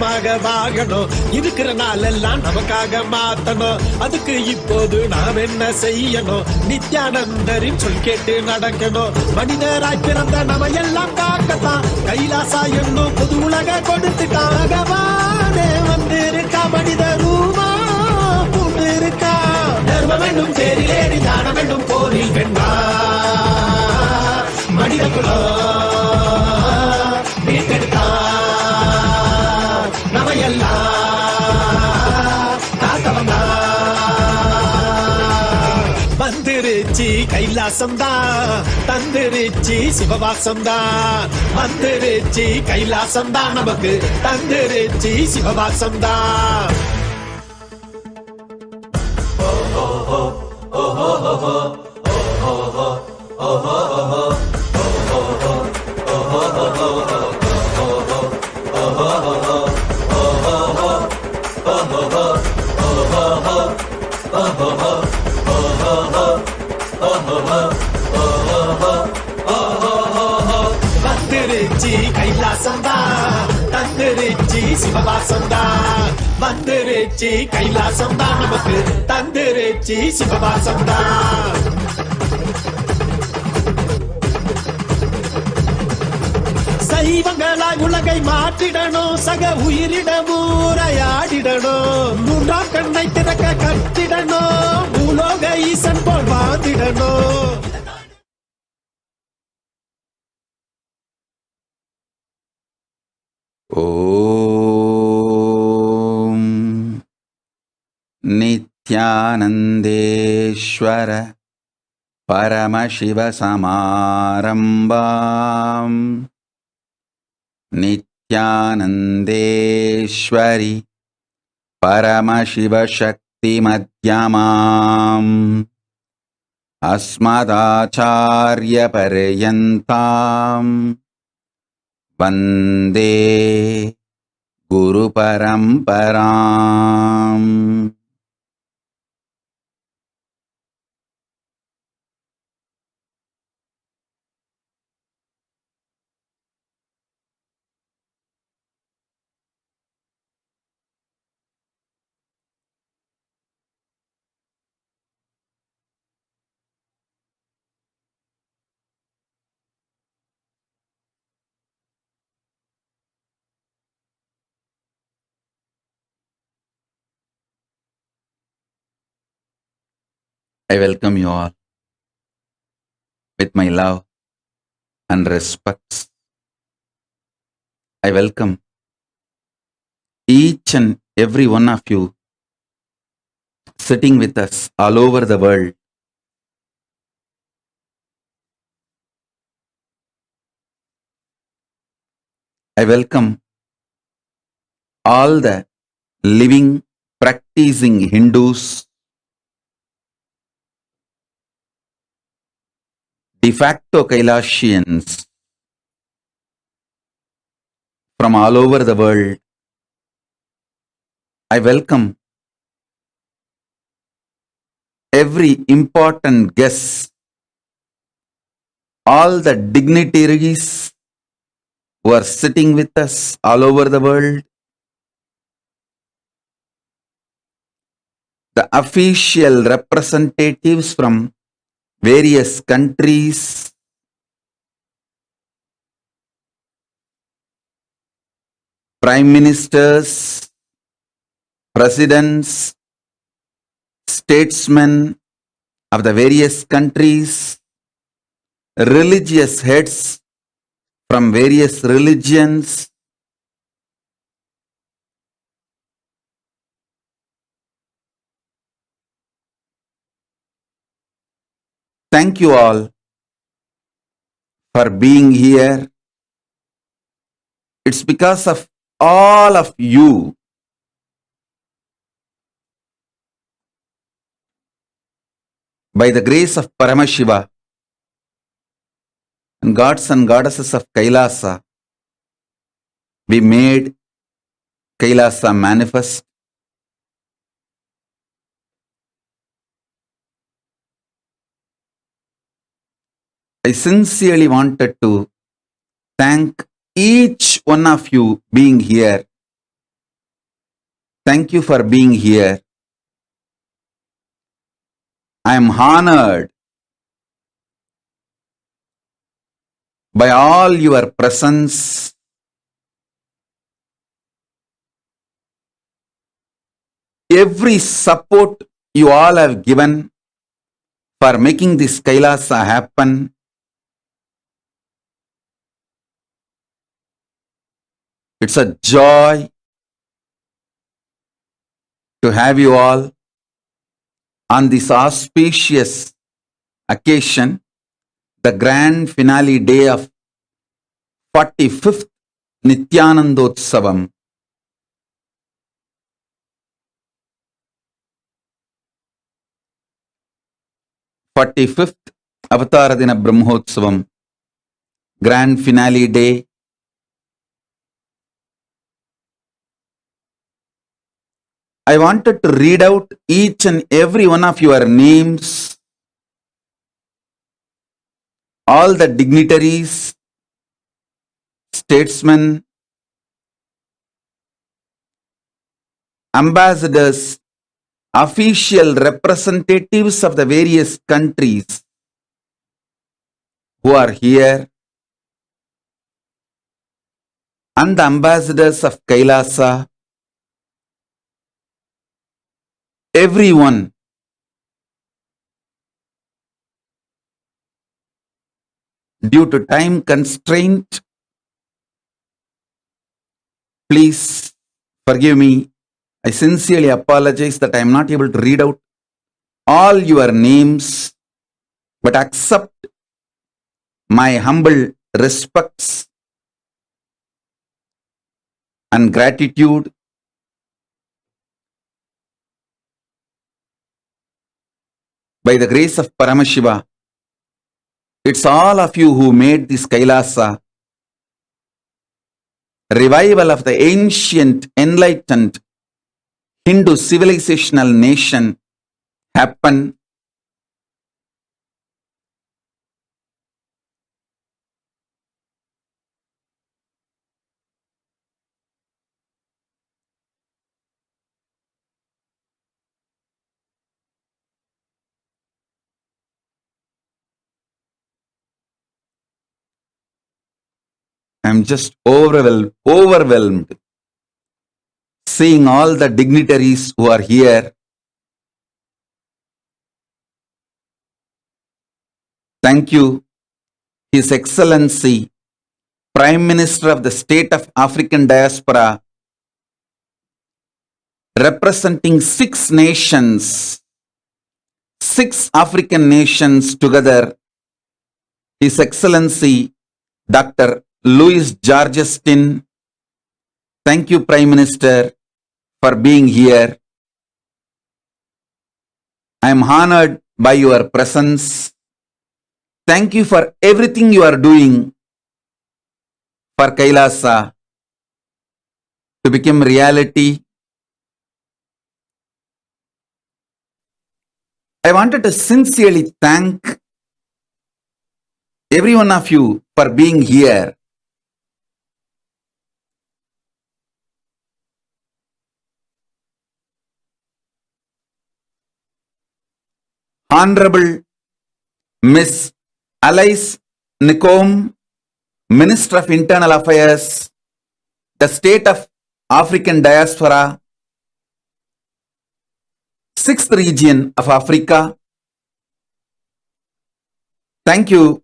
சொர்க்கமாக வாழணும். இருக்கிற நாளெல்லாம் நமக்காக மாத்தணும். அதுக்கு இப்போது நாம் என்ன செய்யணும்? நித்யானந்தரின் சொல் கேட்டு நடக்கணும். மனிதராய் பிறந்த நம்ம எல்லாம் காக்கத்தான் கைலாசா என்னும் புது உலக கொடுத்துட்டாகவானே வந்திருக்கா. மனித ரூபா பூண்டு இருக்கா. தர்மம் என்னும் தேரிலேறி ஞானம் என்னும் போரில் வென்றா. மனித குலம் மீட்டெடுத்தா நம்ம எல்லாம் காத்தவந்தா. வந்துருச்சி கைலாசம்தான், தந்துருச்சி சிவவாசம்தான். வந்துருச்சி கைலாசம்தான், நமக்கு தந்துருச்சி சிவவாசம்தான். வந்துருச்சி கைலாசம்தான், தந்துருச்சி சிவவாசம்தான். வந்துருச்சி கைலாசம்தான், நமக்கு தந்துருச்சி சிவவாசம்தான். சைவங்களாய் உலகை மாற்றிடணும். சக உயிரிடமூரையாடிடணும். மூன்றாம் கண்ணை திறக்க கட்டிடணும். பூலோக ஈசன் போல் வாழ்ந்திடணும். ஓம் நித்யானந்தேஸ்வர பரமசிவ சமாரம்பாம் நித்யானந்தேஸ்வரி பரமசிவ சக்தி மத்யமாம் அஸ்மதாச்சார்ய பர்யந்தாம் வந்தே குரு பரம்பராம். I welcome you all with my love and respect. I welcome each and every one of you sitting with us all over the world. I welcome all the living, practicing Hindus, de facto Kailashians from all over the world. I welcome every important guest, all the dignitaries who are sitting with us all over the world, the official representatives from various countries, prime ministers, presidents, statesmen of the various countries, religious heads from various religions, thank you all for being here. It's because of all of you by the grace of Paramashiva and gods and goddesses of Kailasa, we made Kailasa manifest. I sincerely wanted to thank each one of you being here Thank you for being here. I am honored by all your presence, every support you all have given for making this Kailasa happen. It's a joy to have you all on this auspicious occasion, the grand finale day of 45th Nithyanandotsavam. 45th Avatara Dina Brahmotsavam, grand finale day. I wanted to read out each and every one of your names, all the dignitaries, statesmen, ambassadors, official representatives of the various countries who are here, and the ambassadors of Kailasa, everyone. Due to time constraint, please forgive me. I sincerely apologize that I am not able to read out all your names, but accept my humble respects and gratitude. By the grace of Paramashiva, it's all of you who made this Kailasa, revival of the ancient, enlightened Hindu civilizational nation happen. I'm just overwhelmed seeing all the dignitaries who are here. Thank you, His Excellency, Prime Minister of the State of African Diaspora, representing 6 nations, 6 African nations together, His Excellency, Dr. Louis Georgestin. Thank you, Prime Minister, for being here. I am honored by your presence. Thank you for everything you are doing for Kailasa to become reality. I wanted to sincerely thank every one of you for being here. Honorable Miss Alice Nicom, Minister of Internal Affairs, the State of African Diaspora, 6th region of Africa. Thank you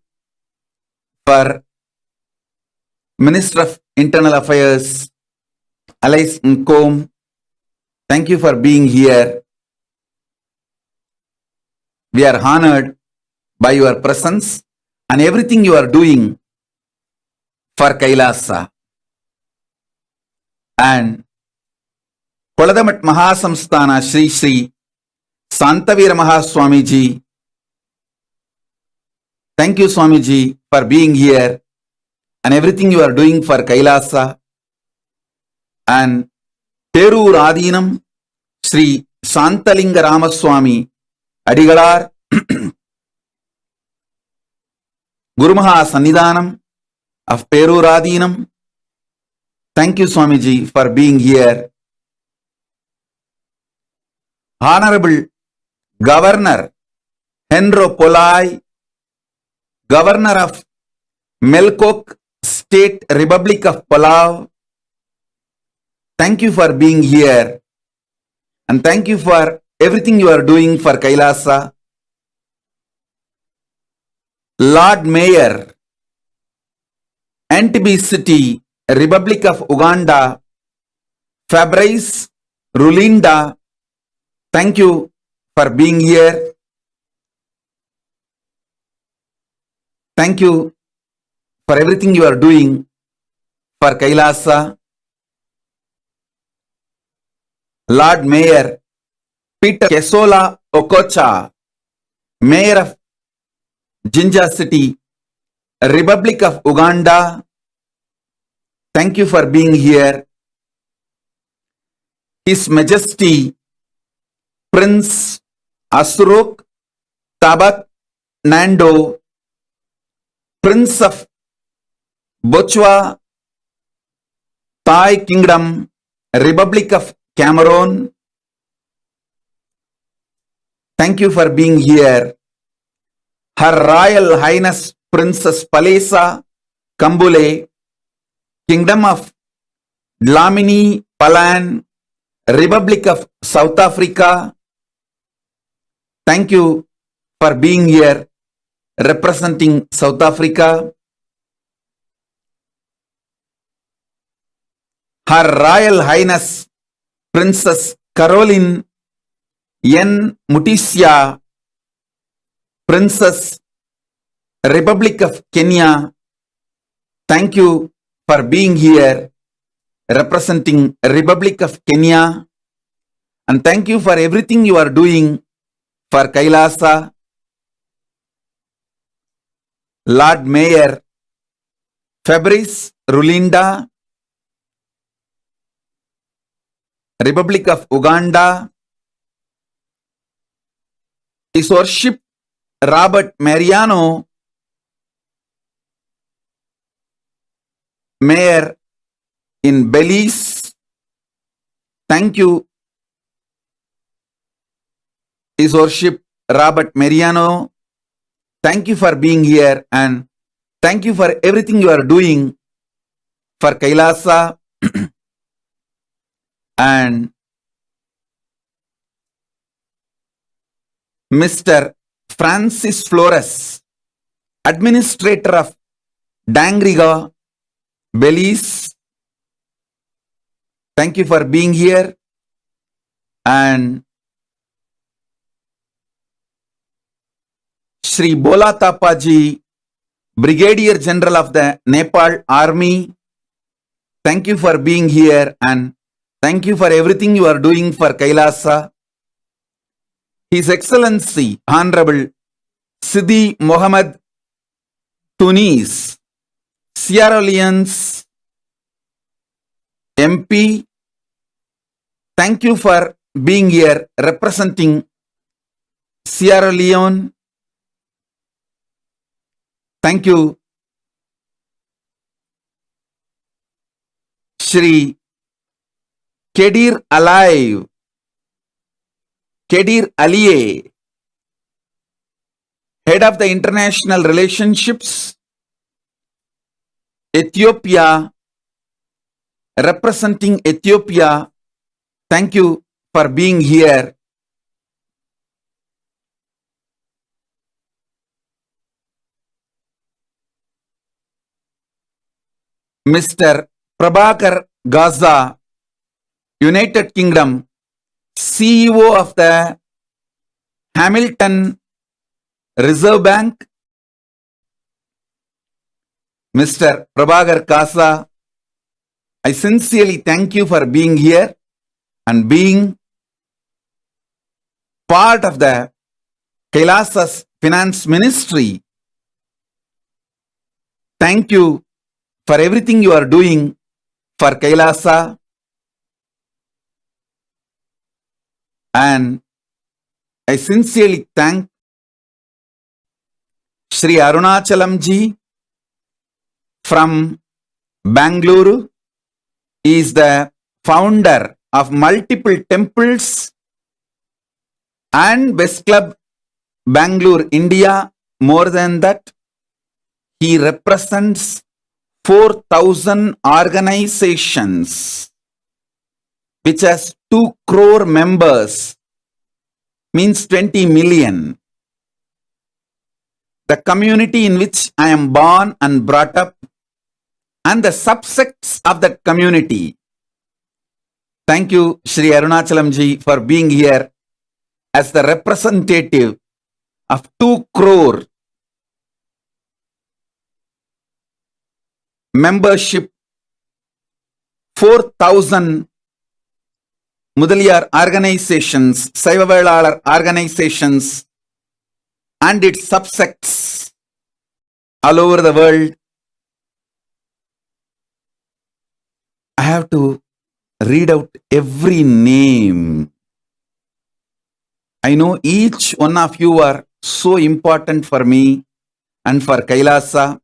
for Minister of Internal Affairs, Alice Nicom. Thank you for being here. We are honored by your presence and everything you are doing for Kailasa. And Koladamat Mahasamsthana Sri Sri Santavira Mahaswamiji. Thank you, Swamiji, for being here and everything you are doing for Kailasa. And Perur Adinam Sri Santalinga Ramaswami Adigalar Gurumaha Sannidhanam of Perur Adinam. Thank you, Swamiji, for being here. Honorable Governor Henro Polai, Governor of Melkok State Republic of Palau, thank you for being here and thank you for everything you are doing for Kailasa. Lord Mayor, Entebbe City, Republic of Uganda, Fabrice Rulinda, thank you for being here. Thank you for everything you are doing for Kailasa. Lord Mayor, Peter Kesola Okocha, Mayor of Jinja City, Republic of Uganda, thank you for being here. His Majesty Prince Asrok Tabat Nando, Prince of Botswana, Thai Kingdom, Republic of Cameroon, thank you for being here. Her Royal Highness Princess Palesa Kambule, Kingdom of Dlamini Palan, Republic of South Africa, thank you for being here representing South Africa. Her Royal Highness Princess Caroline N. Mutisia, Princess Republic of Kenya, thank you for being here representing Republic of Kenya and thank you for everything you are doing for Kailasa. Lord Mayor Fabrice Rulinda, Republic of Uganda, His Worship Robert Mariano, Mayor in Belize, thank you, His Worship Robert Mariano, thank you for being here and thank you for everything you are doing for Kailasa. And Mr. Francis Flores, Administrator of Dangriga, Belize, thank you for being here. And Shri Bola Tapaji, Brigadier General of the Nepal Army, thank you for being here and thank you for everything you are doing for Kailasa. His Excellency Honorable Sidi Mohammed Tunis, Sierra Leone's MP, thank you for being here representing Sierra Leone. Thank you. Shri Kedir Alive, Kedir Aliye, Head of the International Relationships, Ethiopia, representing Ethiopia, thank you for being here. Mr. Prabhakar Gaza, United Kingdom, CEO of the Hamilton Reserve Bank, Mr. Prabhakar Gaza, I sincerely thank you for being here and being part of the Kailasa's Finance Ministry. Thank you for everything you are doing for Kailasa. And I sincerely thank Shri Arunachalam ji from Bangalore. He is the founder of multiple temples and Best Club Bangalore, India. More than that, he represents 4,000 organizations, which has 2 crore members, means 20 million. The community in which I am born and brought up, and the subsects of that community. Thank you, Shri Arunachalamji, for being here as the representative of 2 crore membership, 4,000 Mudaliyar organizations, Saivavelalar organizations, and its subsects all over the world. I have to read out every name. I know each one of you are so important for me and for Kailasa.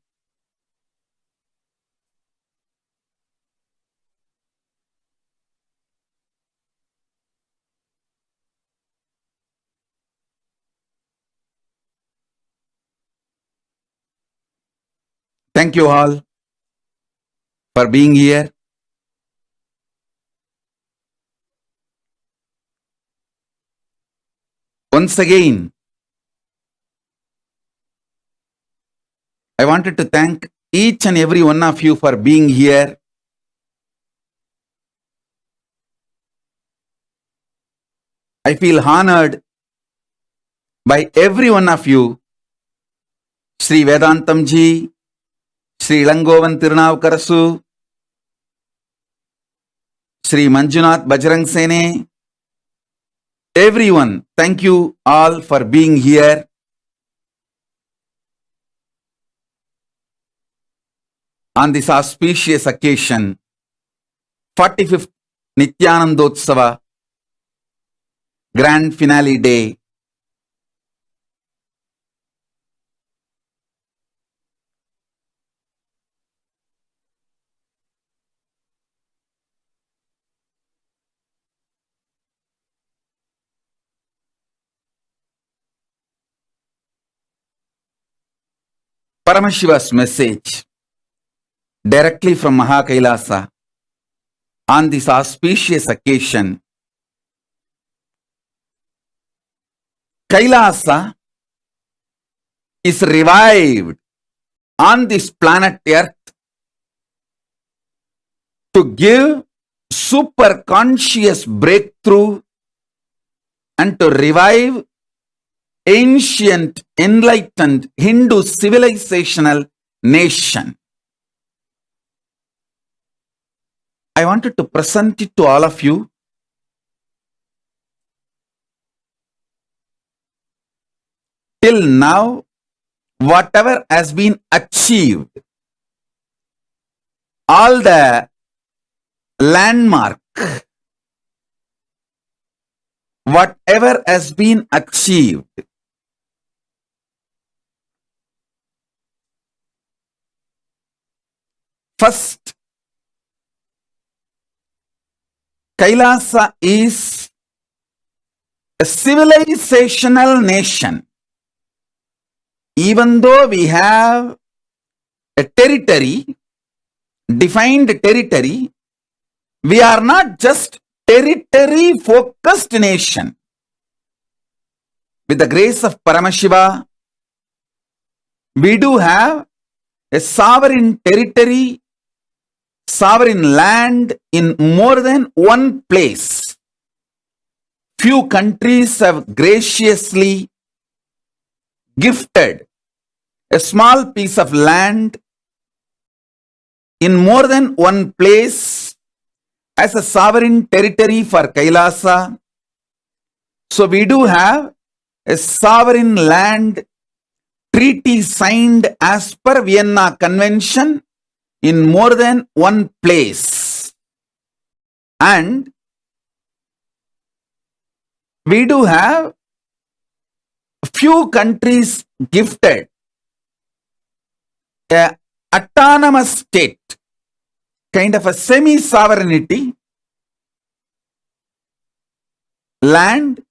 Thank you all for being here. Once again, I wanted to thank each and every one of you for being here. I feel honored by every one of you. Sri Vedantam ji, Sri Langovan Tirunavukarasu, Sri Manjunath Bajrang Sene, everyone, thank you all for being here. On this auspicious occasion, 45th Nithyanandotsava, Grand Finale Day. Paramashiva's message directly from Mahakailasa on this auspicious occasion. Kailasa is revived on this planet Earth to give super conscious breakthrough and to revive ancient, enlightened Hindu civilizational nation. I wanted to present it to all of you. Till now, whatever has been achieved, all the landmark, whatever has been achieved, first, Kailasa is a civilizational nation. Even though we have a territory, defined territory, we are not just territory-focused nation. With the grace of Paramashiva, we do have a sovereign territory, sovereign land in more than one place. Few countries have graciously gifted a small piece of land in more than one place as a sovereign territory for Kailasa. So we do have a sovereign land treaty signed as per Vienna Convention in more than one place. And we do have few countries gifted a autonomous state, kind of a semi-sovereignty, land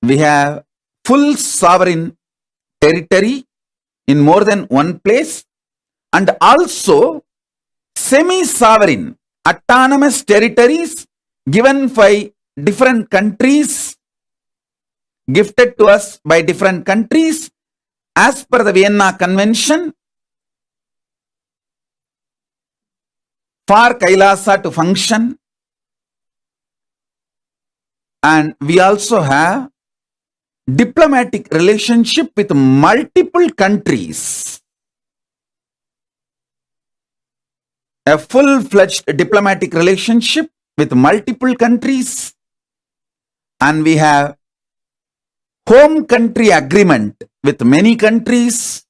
we have full sovereign territory in more than one place, and also semi-sovereign autonomous territories given by different countries, gifted to us by different countries as per the Vienna Convention for Kailasa to function. And we also have diplomatic relationship with multiple countries. A full-fledged diplomatic relationship with multiple countries. And we have home country agreement with many countries.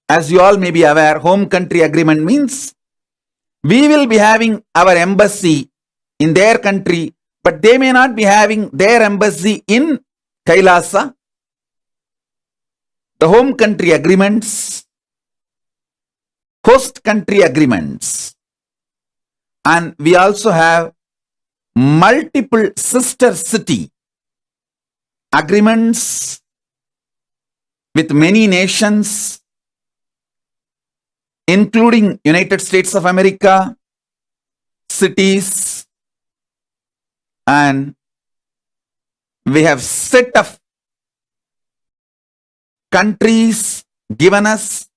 As you all may be aware, home country agreement means we will be having our embassy in their country, but they may not be having their embassy in Kailasa. The home country agreements, host country agreements, and we also have multiple sister city agreements with many nations, including United States of America, cities, and we have set of countries given us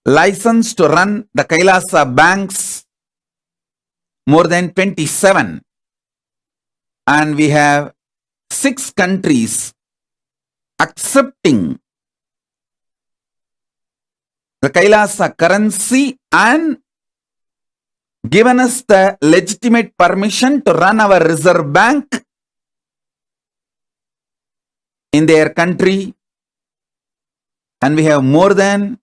license to run the Kailasa banks, more than 27, and we have 6 countries accepting the Kailasa currency and given us the legitimate permission to run our reserve bank in their country. And we have more than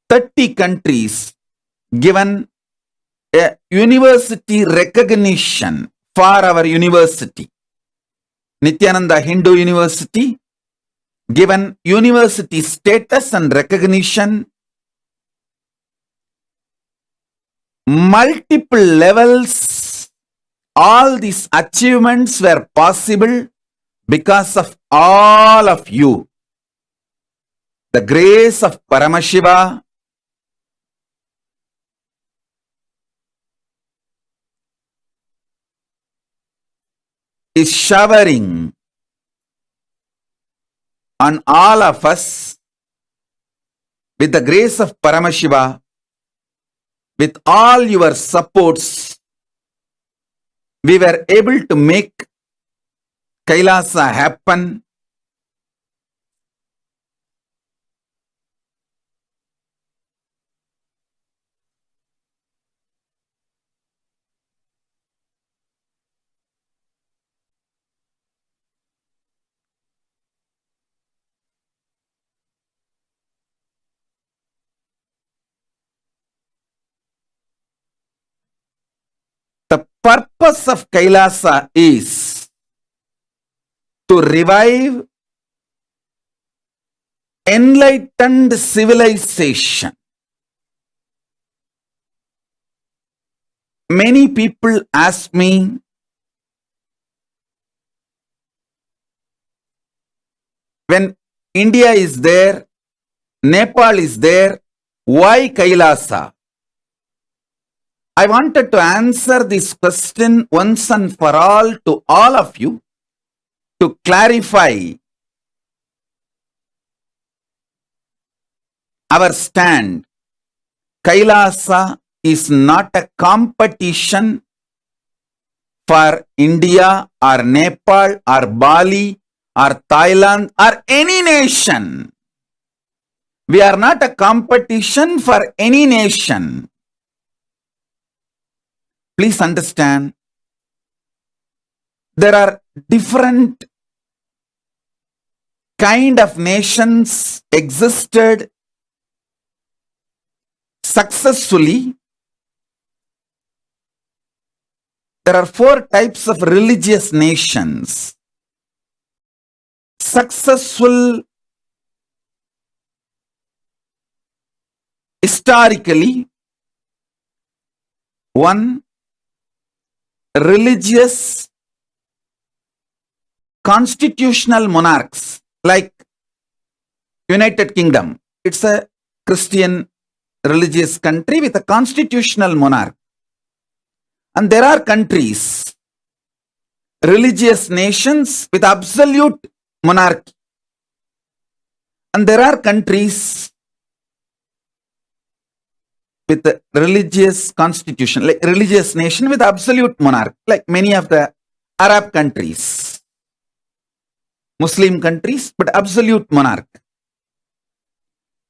30 countries given a university recognition for our university. Nithyananda Hindu University given university status and recognition. Multiple levels, all these achievements were possible because of all of you. The grace of Paramashiva is showering on all of us. With the grace of Paramashiva, with all your supports, we were able to make Kailasa happen. The purpose of Kailasa is to revive enlightened civilization. Many people ask me, when India is there, Nepal is there, why Kailasa? I wanted to answer this question once and for all to all of you to clarify our stand. Kailasa is not a competition for India or Nepal or Bali or Thailand or any nation. We are not a competition for any nation. Please understand, there are different kind of nations existed successfully. There are 4 types of religious nations. Successful historically, 1, religious constitutional monarchs like United Kingdom. It's a Christian religious country with a constitutional monarch. And there are countries, religious nations with absolute monarchy. And there are countries with a religious constitution, like religious nation with absolute monarch, like many of the Arab countries, Muslim countries, but absolute monarch.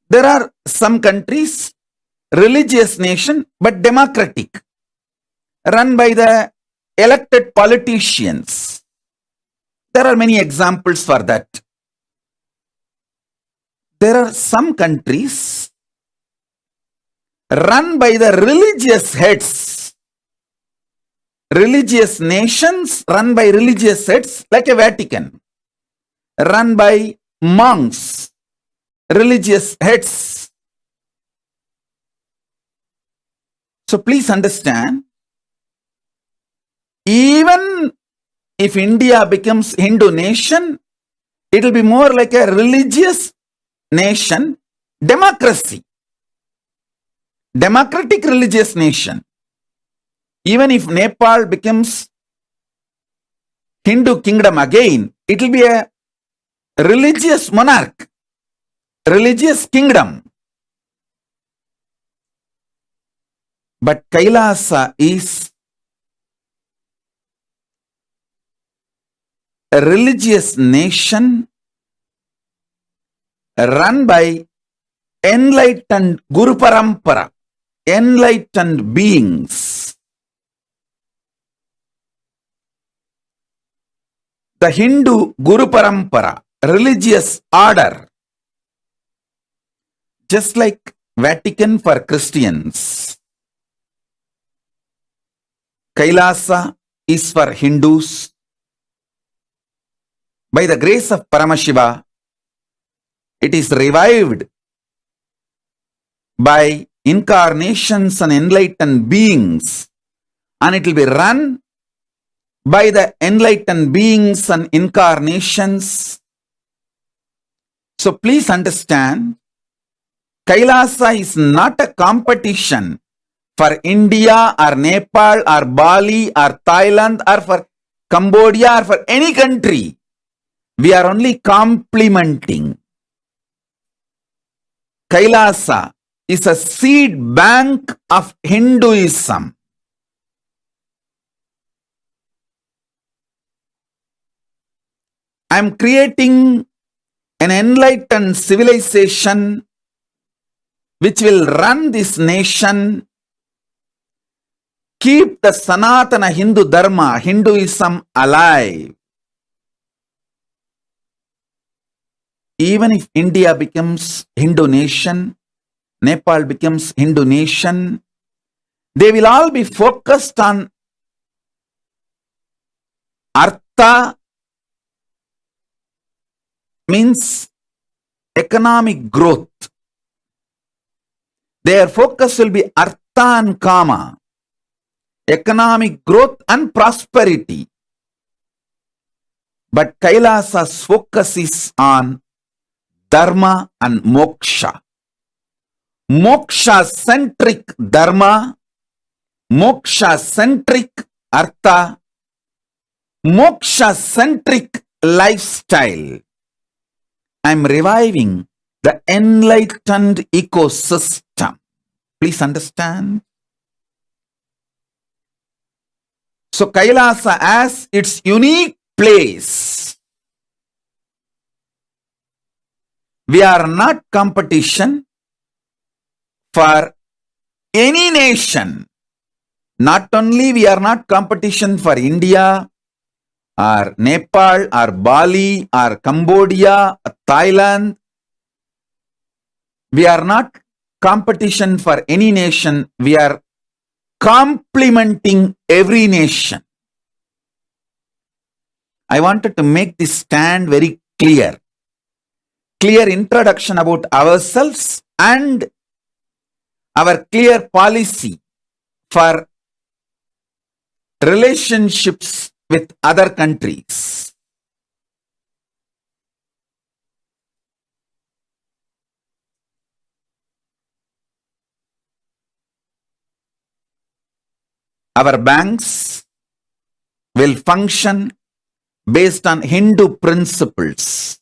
There are some countries, religious nation, but democratic, run by the elected politicians. There are many examples for that. There are some countries run by the religious heads, religious nations run by religious heads like a Vatican, run by monks, religious heads. So please understand, even if India becomes Hindu nation, it will be more like a religious nation, democracy, democratic religious nation. Even if Nepal becomes Hindu kingdom again, it will be a religious monarch, religious kingdom. But Kailasa is a religious nation run by enlightened Guru Parampara, enlightened beings. The Hindu Guru Parampara, religious order, just like Vatican for Christians. Kailasa is for Hindus. By the grace of Paramashiva, it is revived by incarnations and enlightened beings, and it will be run by the enlightened beings and incarnations. So please understand, Kailasa is not a competition for India or Nepal or Bali or Thailand or for Cambodia or for any country. We are only complementing. Kailasa is a seed bank of Hinduism. I am creating an enlightened civilization which will run this nation, keep the Sanatana Hindu Dharma, Hinduism alive. Even if India becomes Hindu nation, Nepal becomes Hindu nation, they will all be focused on Artha, means economic growth. Their focus will be Artha and Kama, economic growth and prosperity. But Kailasa's focus is on Dharma and Moksha. Moksha-centric Dharma, Moksha-centric Artha, Moksha-centric lifestyle. I am reviving the enlightened ecosystem. Please understand. So Kailasa has its unique place. We are not competition for any nation. Not only we are not competition for India or Nepal or Bali or Cambodia or Thailand. We are not competition for any nation. We are complementing every nation. I wanted to make this stand very clear. Clear introduction about ourselves and our clear policy for relationships with other countries. Our banks will function based on Hindu principles.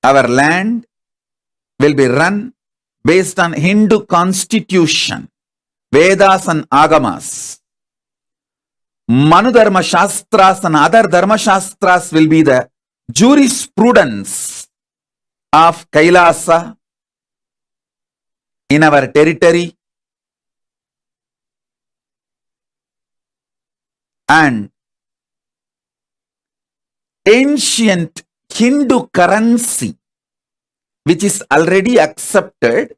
Our land will be run based on Hindu constitution, Vedas and Agamas. Manu Dharma Shastras and other Dharma Shastras will be the jurisprudence of Kailasa in our territory, and ancient Hindu currency, which is already accepted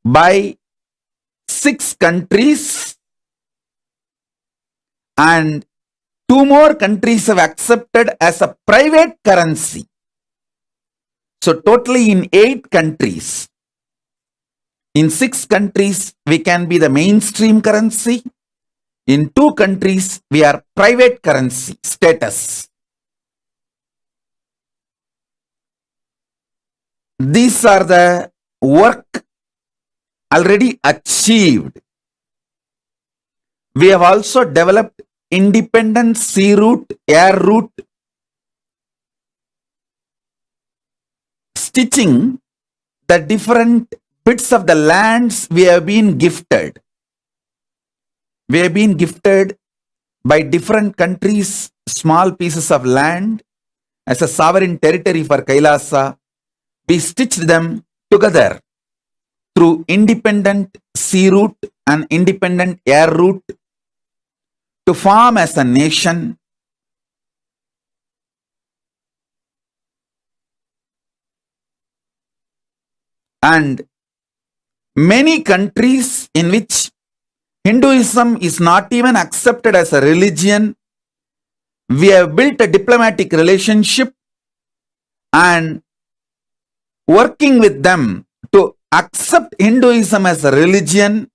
by 6 countries, and 2 more countries have accepted as a private currency. So totally in 8 countries. In 6 countries, we can be the mainstream currency. In 2 countries, we are private currency status. These are the work already achieved. We have also developed independent sea route, air route, stitching the different bits of the lands we have been gifted. We have been gifted by different countries small pieces of land as a sovereign territory for Kailasa. We stitched them together through independent sea route and independent air route to form as a nation. And many countries in which Hinduism is not even accepted as a religion, we have built a diplomatic relationship and working with them to accept Hinduism as a religion.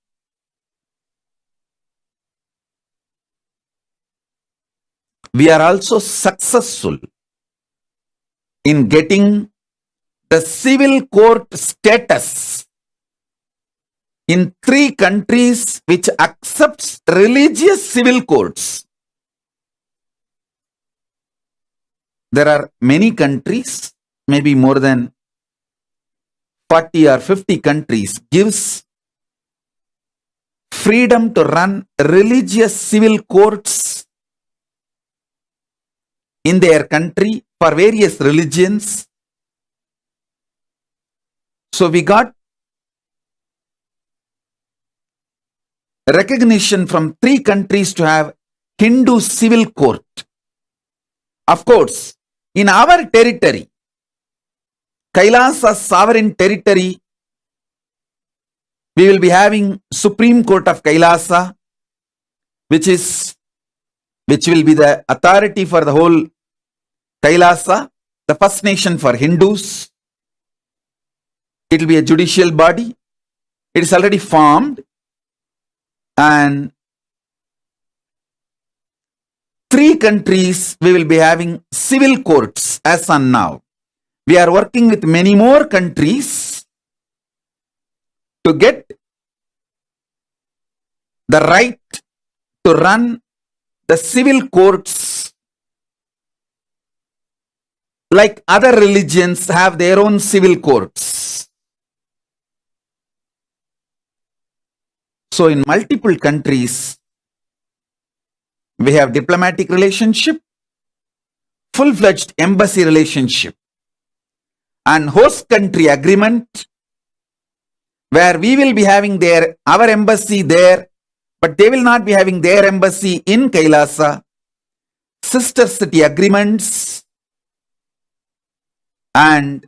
We are also successful in getting the civil court status in 3 countries which accepts religious civil courts. There are many countries, maybe more than 40 or 50 countries, gives freedom to run religious civil courts in their country for various religions. So we got recognition from 3 countries to have Hindu civil court. Of course, in our territory, Kailasa sovereign territory, we will be having Supreme Court of Kailasa, which will be the authority for the whole Kailasa, the first nation for Hindus. It will be a judicial body. It is already formed, and 3 countries we will be having civil courts as on now. We are working with many more countries to get the right to run the civil courts like other religions have their own civil courts. So in multiple countries, we have diplomatic relationship, full-fledged embassy relationship, and host country agreement, where we will be having our embassy there, but they will not be having their embassy in Kailasa, sister city agreements, and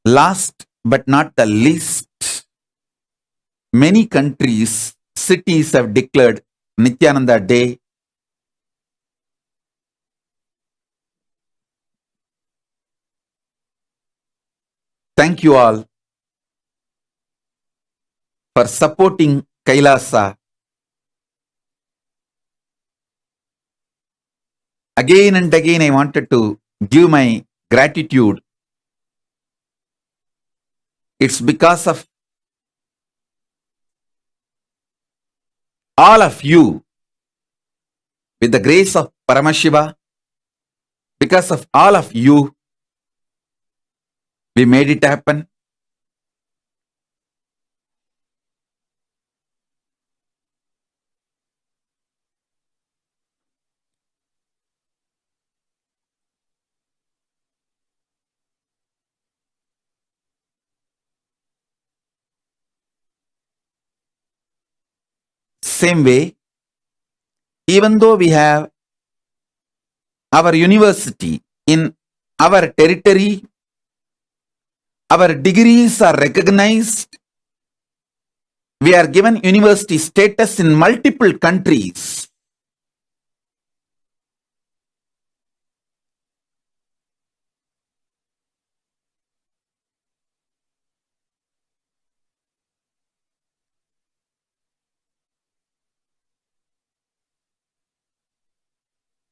last but not the least, many countries, cities have declared Nithyananda Day. Thank you all for supporting Kailasa. Again and again, I wanted to give my gratitude It's because of all of you, with the grace of Paramashiva, because of all of you, we made it happen. Same way, even though we have our university in our territory, our degrees are recognized, we are given university status in multiple countries.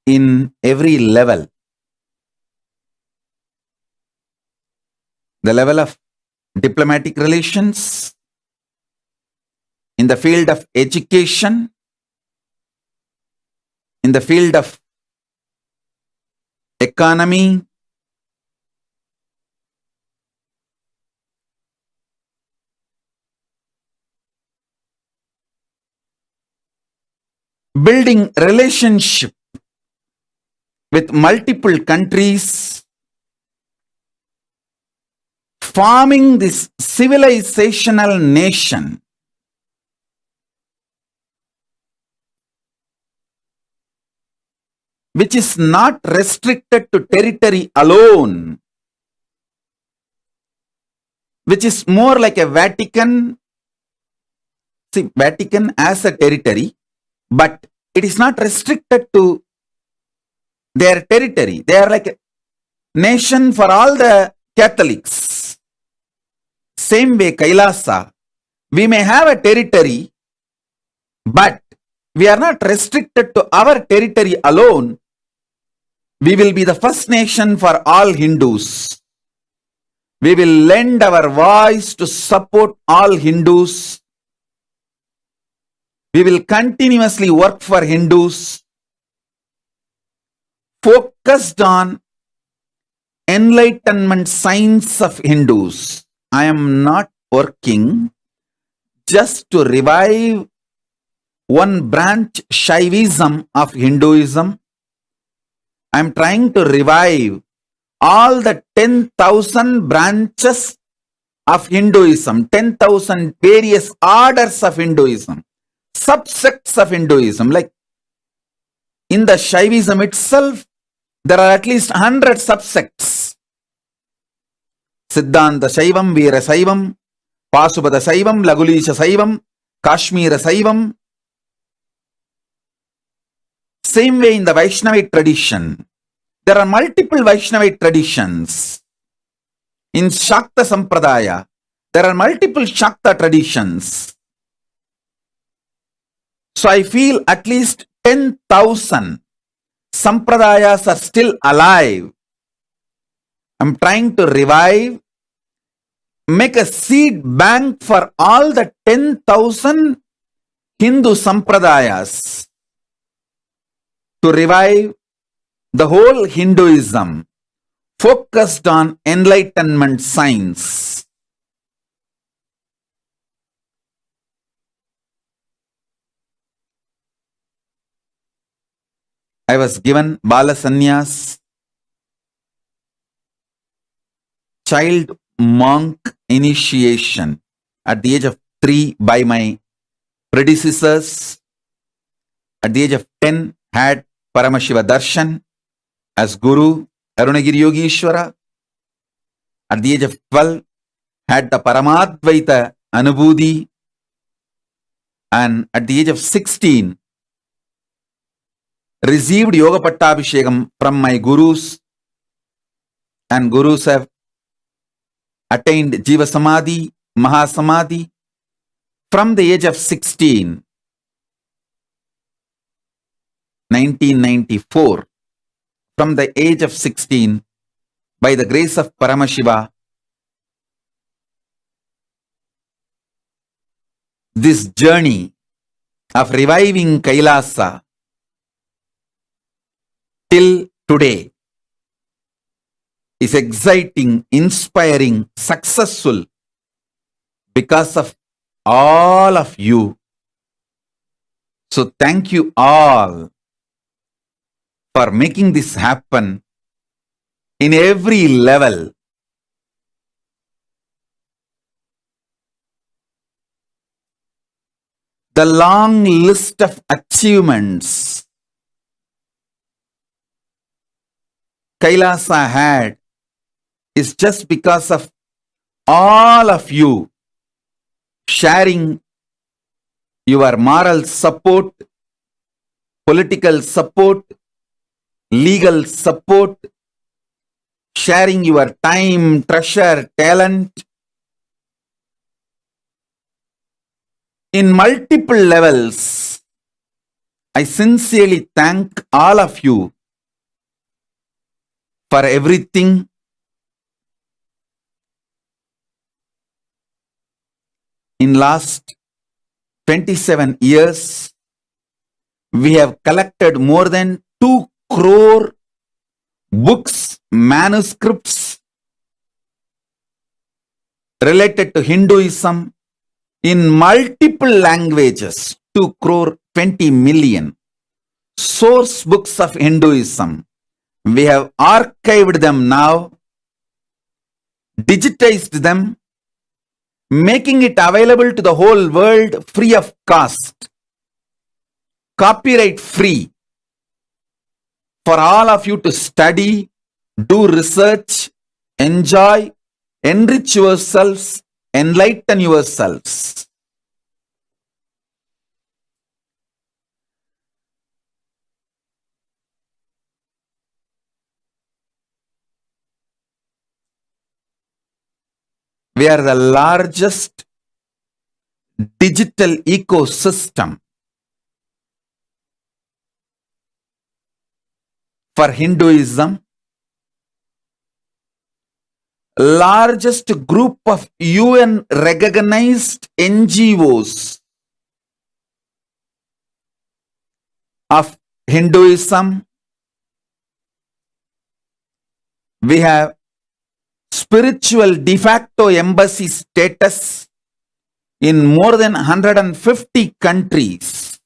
In every level, the level of diplomatic relations, in the field of education, in the field of economy, building relationship with multiple countries, forming this civilizational nation. Which is not restricted to territory alone, which is more like a Vatican. See, Vatican as a territory, but it is not restricted to their territory. They are like a nation for all the Catholics. Same way, Kailasa, we may have a territory, but we are not restricted to our territory alone. We will be the first nation for all Hindus. We will lend our voice to support all Hindus. We will continuously work for Hindus, focused on enlightenment science of Hindus. I am not working just to revive one branch Shaivism of Hinduism. I am trying to revive all the 10,000 branches of Hinduism, 10,000 various orders of Hinduism, subsects of Hinduism. Like in the Shaivism itself, there are at least 100 subsects. Siddhanta Shaivam, Veera Saivam, Pasubada Saivam, Lagulisha Saivam, Kashmira Saivam. Same way in the Vaishnavite tradition, there are multiple Vaishnavite traditions. In Shakta Sampradaya, there are multiple Shakta traditions. So I feel at least 10,000 Sampradayas are still alive. I'm trying to revive, make a seed bank for all the 10,000 Hindu Sampradayas to revive the whole Hinduism focused on enlightenment science. I was given Bala Sannyas, child monk initiation at the age of 3 by my predecessors. At the age of 10, had Paramashiva Darshan as Guru, Arunagiri Yogishwara. At the age of 12, had the Paramadvaita Anubhuti. And at the age of 16, received Yoga Pattabhishekam from my Gurus. And Gurus have attained Jiva Samadhi, Mahasamadhi from the age of 16. 1994, from the age of 16, by the grace of Paramashiva, this journey of reviving Kailasa till today is exciting, inspiring, successful because of all of you. So thank you all for making this happen in every level. The long list of achievements Kailasa had is just because of all of you sharing your moral support, political support, legal support, sharing your time, treasure, talent in multiple levels. I sincerely thank all of you for everything. In last 27 years, we have collected more than 2 crore books, manuscripts related to Hinduism in multiple languages, 2 crore 20 million source books of Hinduism. We have archived them now, digitized them, making it available to the whole world free of cost, copyright free, for all of you to study, do research, enjoy, enrich yourselves, enlighten yourselves. We are the largest digital ecosystem for Hinduism, largest group of UN recognized NGOs of Hinduism. We have spiritual de facto embassy status in more than 150 countries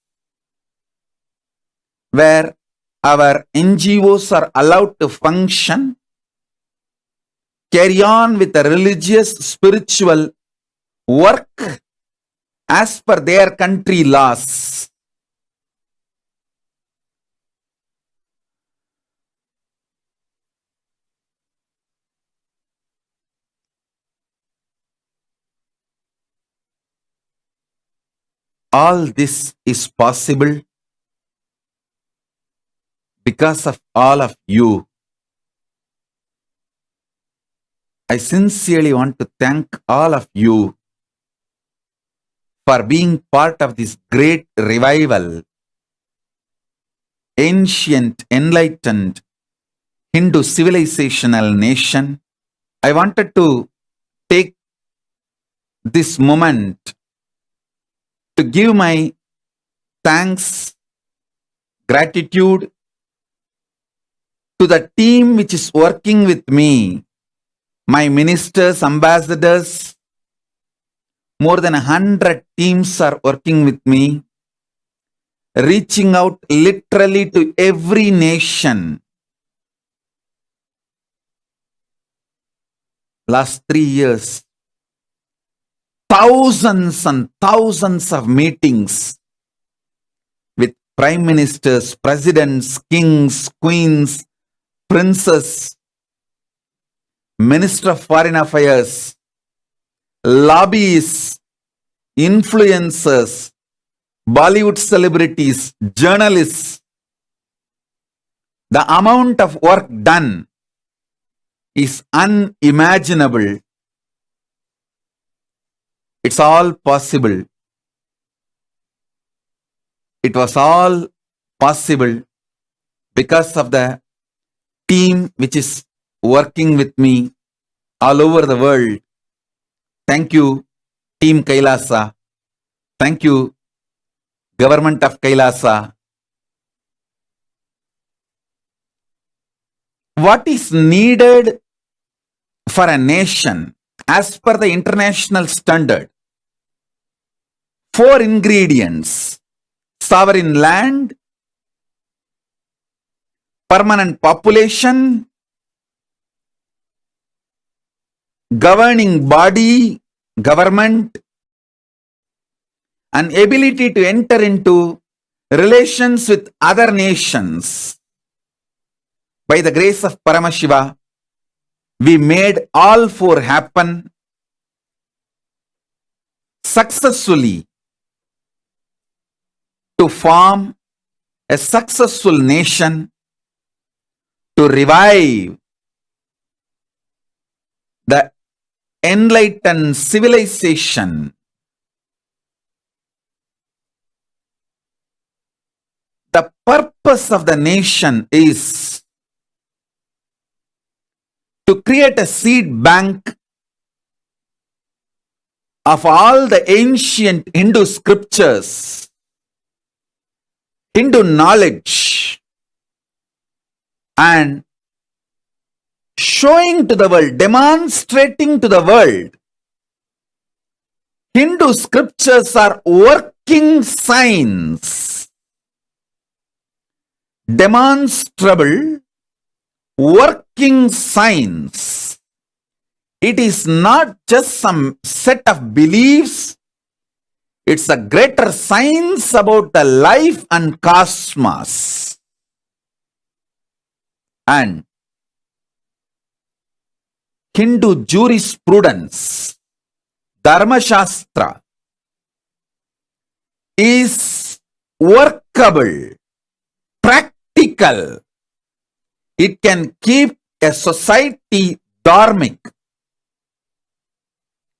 where our NGOs are allowed to function, carry on with the religious, spiritual work as per their country laws. All this is possible because of all of you. I sincerely want to thank all of you for being part of this great revival, ancient, enlightened Hindu civilizational nation. I wanted to take this moment to give my thanks, gratitude to the team which is working with me, my ministers, ambassadors. More than 100 teams are working with me, reaching out literally to every nation. Last 3 years, thousands and thousands of meetings with prime ministers, presidents, kings, queens, princes, minister of foreign affairs, lobbyists, influencers, Bollywood celebrities, journalists. The amount of work done is unimaginable. It's all possible. It was all possible because of the team which is working with me all over the world. Thank you, Team Kailasa. Thank you, Government of Kailasa. What is needed for a nation as per the international standard? 4 ingredients: sovereign land, permanent population, governing body, government, and ability to enter into relations with other nations. By the grace of Paramashiva, we made all 4 happen successfully to form a successful nation, to revive the enlightened civilization. The purpose of the nation is to create a seed bank of all the ancient Hindu scriptures, Hindu knowledge, and showing to the world, demonstrating to the world, Hindu scriptures are working signs, demonstrable working signs. It is not just some set of beliefs, it's a greater science about the life and cosmos. And Hindu jurisprudence, Dharma Shastra, is workable, practical. It can keep a society dharmic,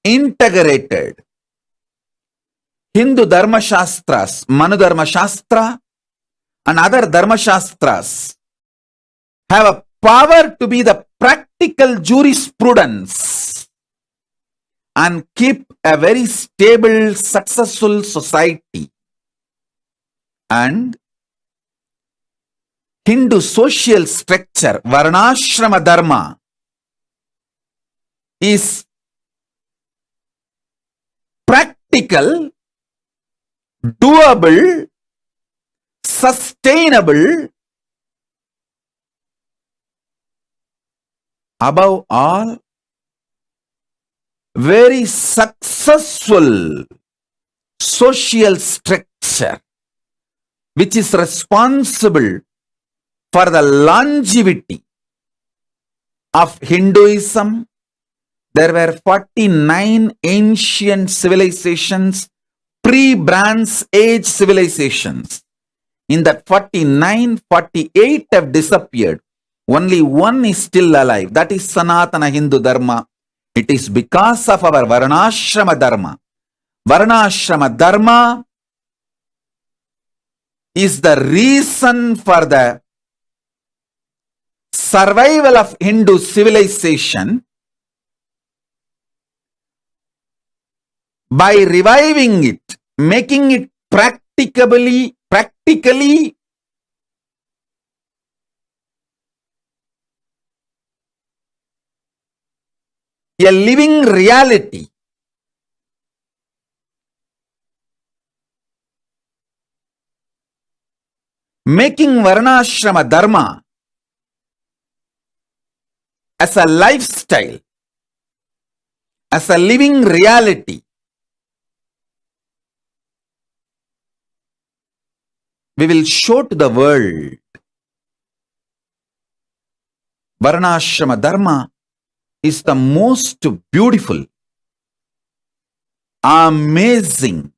integrated. Hindu Dharma Shastras, Manu Dharma Shastra, and other Dharma Shastras have a power to be the practical jurisprudence and keep a very stable, successful society. And Hindu social structure, Varnashrama Dharma, is practical, doable, sustainable, above all, very successful social structure which is responsible for the longevity of Hinduism. There were 49 ancient civilizations, pre-Bronze Age civilizations. In that 49, 48 have disappeared. Only one is still alive. That is Sanatana Hindu Dharma. It is because of our Varnashrama Dharma. Varnashrama Dharma is the reason for the survival of Hindu civilization. By reviving it, making it practically a living reality. Making Varnashrama Dharma as a lifestyle, as a living reality. We will show to the world Varnashrama Dharma is the most beautiful, amazing,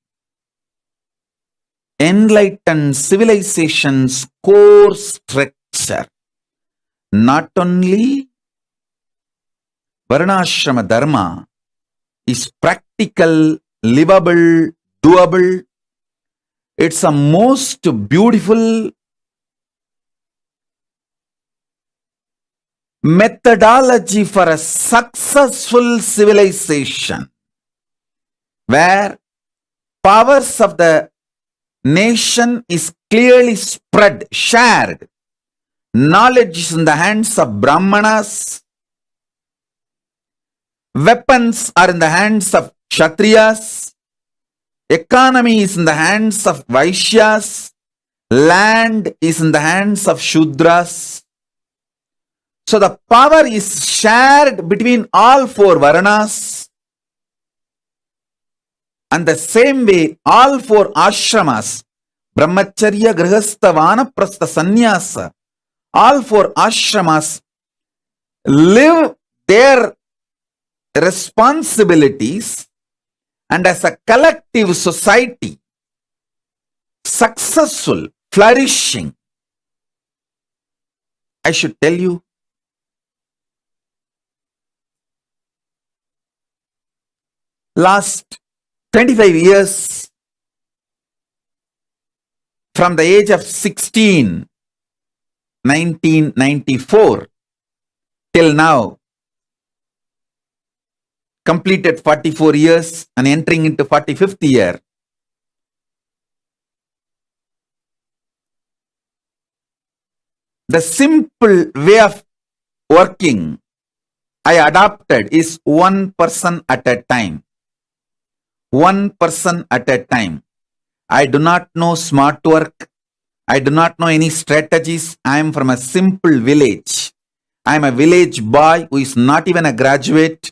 enlightened civilization's core structure. Not only Varnashrama Dharma is practical, livable, doable, it's a most beautiful methodology for a successful civilization where powers of the nation is clearly spread, shared. Knowledge is in the hands of Brahmanas. Weapons are in the hands of Kshatriyas. Economy is in the hands of Vaishyas. Land is in the hands of Shudras. So the power is shared between all four Varanas. And the same way, all four ashramas, Brahmacharya, Grihastha, Vanaprastha, Sannyasa, all four ashramas live their responsibilities, and as a collective society, successful, flourishing. I should tell you, last 25 years, from the age of 16, 1994, till now, completed 44 years and entering into 45th year. The simple way of working I adopted is one person at a time. One person at a time. I do not know smart work. I do not know any strategies. I am from a simple village. I am a village boy who is not even a graduate.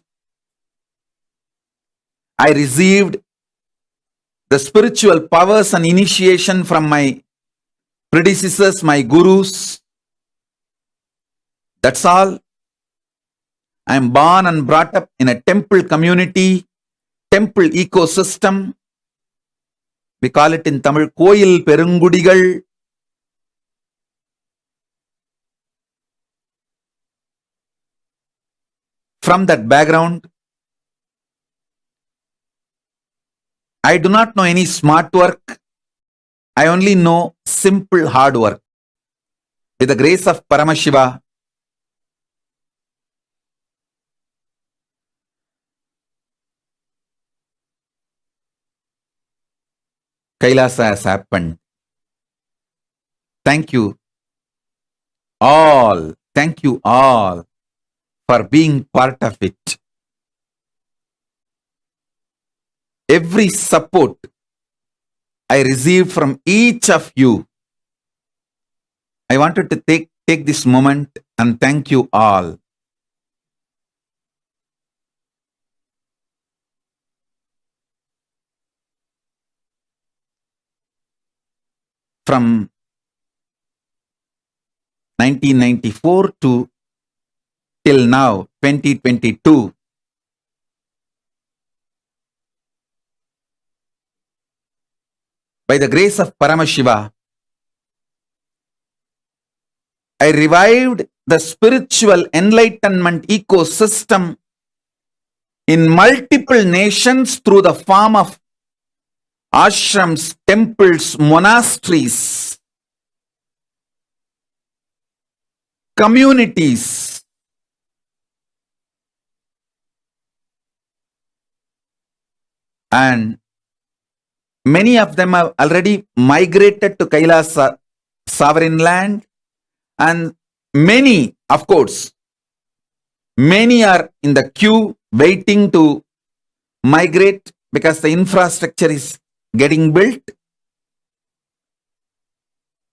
I received the spiritual powers and initiation from my predecessors, my gurus. That's all. I am born and brought up in a temple community, temple ecosystem. We call it in Tamil, Koyil Perungudigal. From that background, I do not know any smart work. I only know simple hard work. With the grace of Paramashiva, Kailasa has happened. Thank you all. Thank you all for being part of it. Every support I received from each of you, I wanted to take this moment and thank you all. From 1994 to till now, 2022, by the grace of Paramashiva, I revived the spiritual enlightenment ecosystem in multiple nations through the form of ashrams, temples, monasteries, communities. And many of them have already migrated to Kailasa sovereign land, and many, of course, many are in the queue waiting to migrate because the infrastructure is getting built.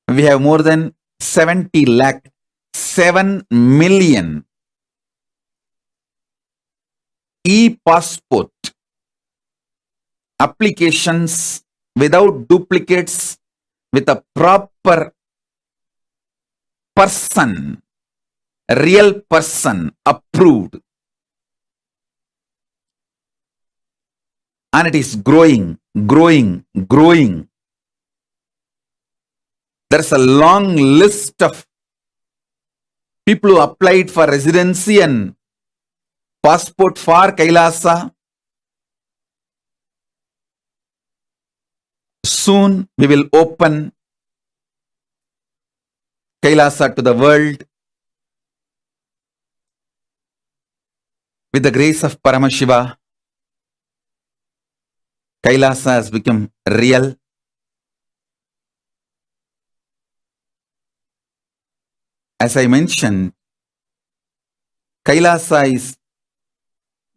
We have more than 70 lakh, 7 million e-passport applications without duplicates, with a proper person, real person approved. And it is growing, growing, growing. There's a long list of people who applied for residency and passport for Kailasa. Soon we will open Kailasa to the world with the grace of Paramashiva. Kailasa has become real. As I mentioned, Kailasa is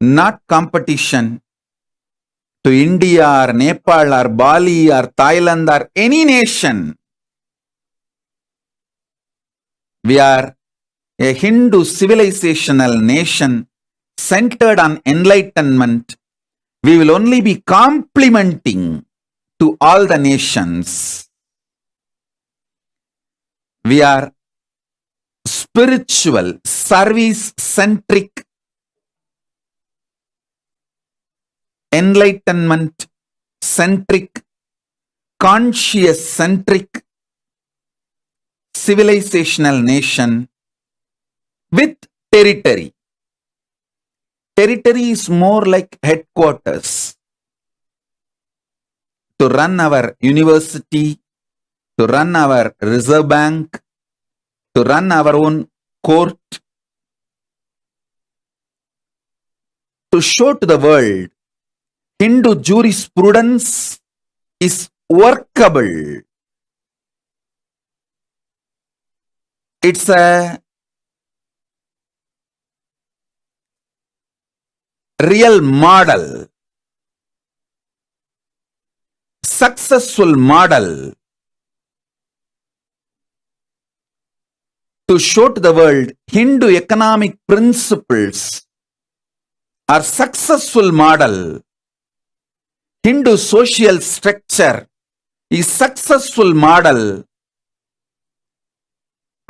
not competition to India or Nepal or Bali or Thailand or any nation. We are a Hindu civilizational nation centered on enlightenment. We will only be complementing to all the nations. We are spiritual, service-centric, enlightenment-centric, conscious-centric, civilizational nation with territory. Territory is more like headquarters. To run our university, to run our reserve bank, to run our own court, to show to the world Hindu jurisprudence is workable. It's a real model, successful model to show to the world Hindu economic principles are successful model. Hindu social structure is successful model.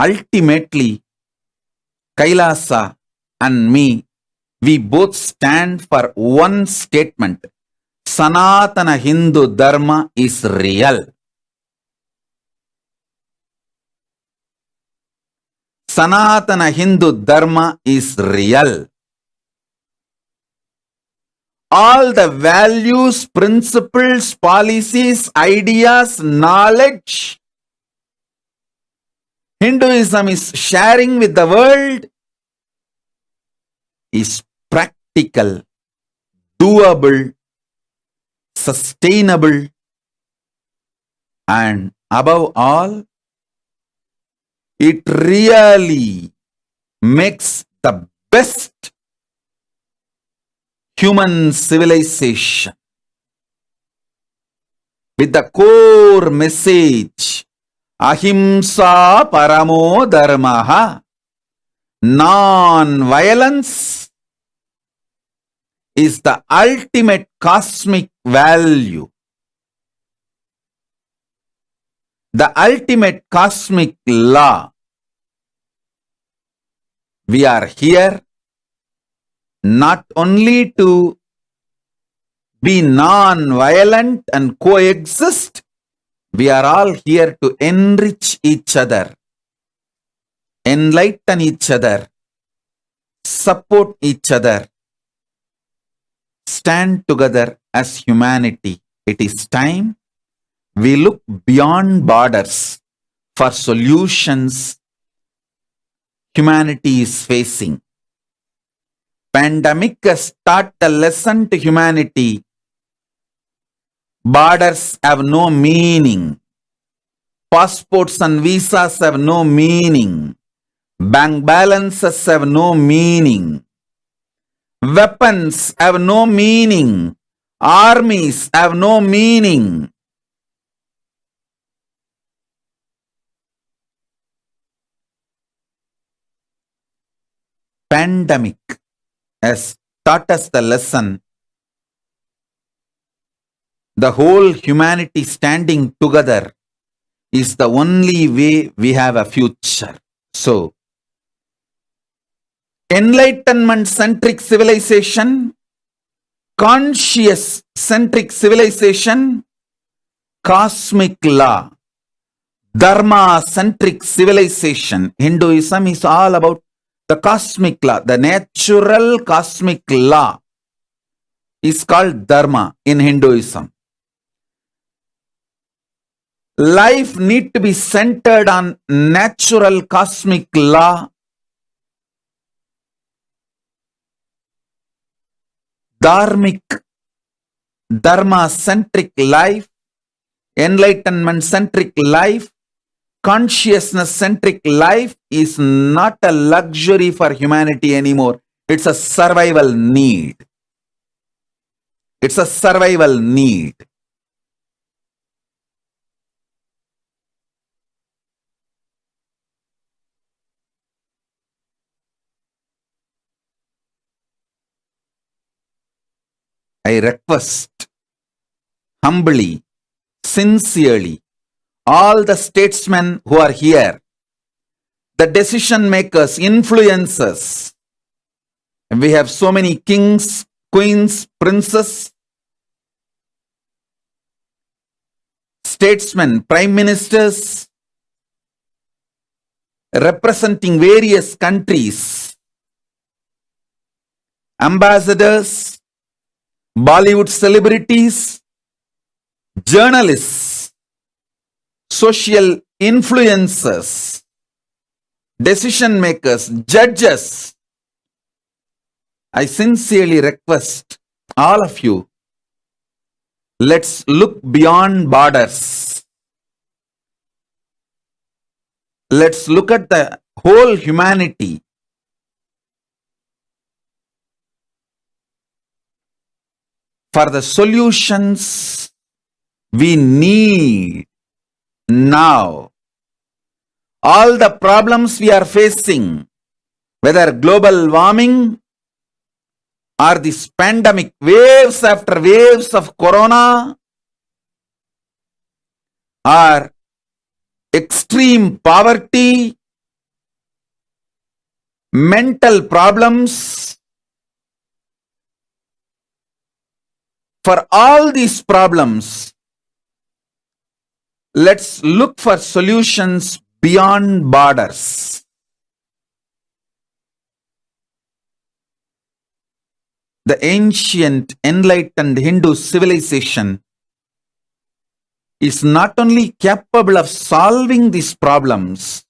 Ultimately, Kailasa and me, we both stand for one statement. Sanatana Hindu Dharma is real. Sanatana Hindu Dharma is real. All the values, principles, policies, ideas, knowledge Hinduism is sharing with the world is practical, doable, sustainable, and above all, it really makes the best human civilization with the core message Ahimsa Paramo Dharmaha. Non-violence is the ultimate cosmic value. The ultimate cosmic law. We are here not only to be non-violent and coexist, we are all here to enrich each other, enlighten each other, support each other, stand together as humanity. It is time we look beyond borders for solutions humanity is facing. Pandemic has taught the lesson to humanity. Borders have no meaning. Passports and visas have no meaning. Bank balances have no meaning. Weapons have no meaning. Armies have no meaning. Pandemic has taught us the lesson. The whole humanity standing together is the only way we have a future. So, enlightenment-centric civilization, conscious-centric civilization, cosmic law, dharma-centric civilization. Hinduism is all about the cosmic law. The natural cosmic law is called dharma in Hinduism. Life needs to be centered on natural cosmic law. Dharmic dharma-centric life, enlightenment-centric life, consciousness-centric life is not a luxury for humanity anymore. It's a survival need. It's a survival need. I request humbly, sincerely, all the statesmen who are here, the decision makers, influencers. We have so many kings, queens, princes, statesmen, prime ministers, representing various countries, ambassadors, Bollywood celebrities, journalists, social influencers, decision makers, judges. I sincerely request all of you, let's look beyond borders. Let's look at the whole humanity. For the solutions we need now. All the problems we are facing, whether global warming or this pandemic, waves after waves of corona, or extreme poverty, mental problems. For all these problems, let's look for solutions beyond borders. The ancient enlightened Hindu civilization is not only capable of solving these problems,